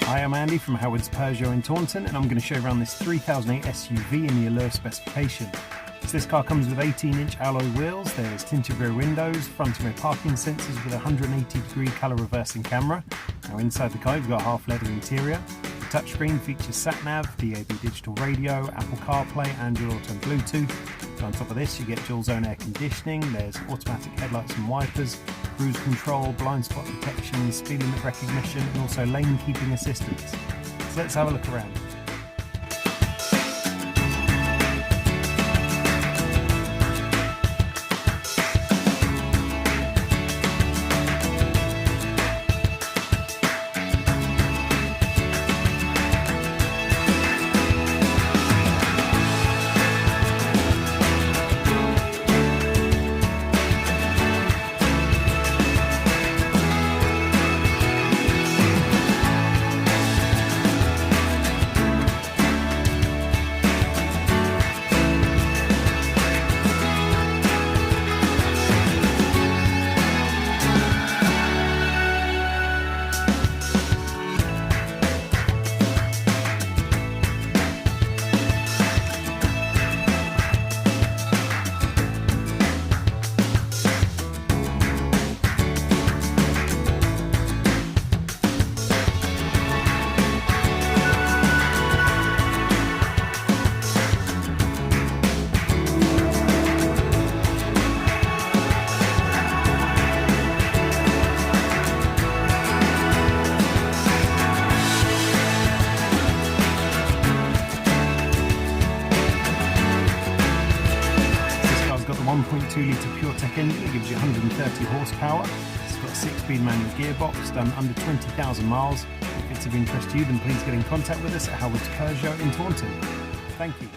Hi, I'm Andy from Howard's Peugeot in Taunton, and I'm going to show you around this 3008 SUV in the Allure specification. So this car comes with 18-inch alloy wheels, there's tinted rear windows, front and rear parking sensors with a 180-degree colour reversing camera. Now inside the car you've got a half leather interior. The touchscreen features sat-nav, DAB digital radio, Apple CarPlay, Android Auto and Bluetooth. So on top of this you get dual zone air conditioning, there's automatic headlights and wipers, cruise control, blind spot detection, speed limit recognition and also lane keeping assistance. So let's have a look around. Got the 1.2 litre PureTech engine that gives you 130 horsepower. It's got a 6-speed manual gearbox, done under 20,000 miles. If it's of interest to you, then please get in contact with us at Howard's Peugeot in Taunton. Thank you.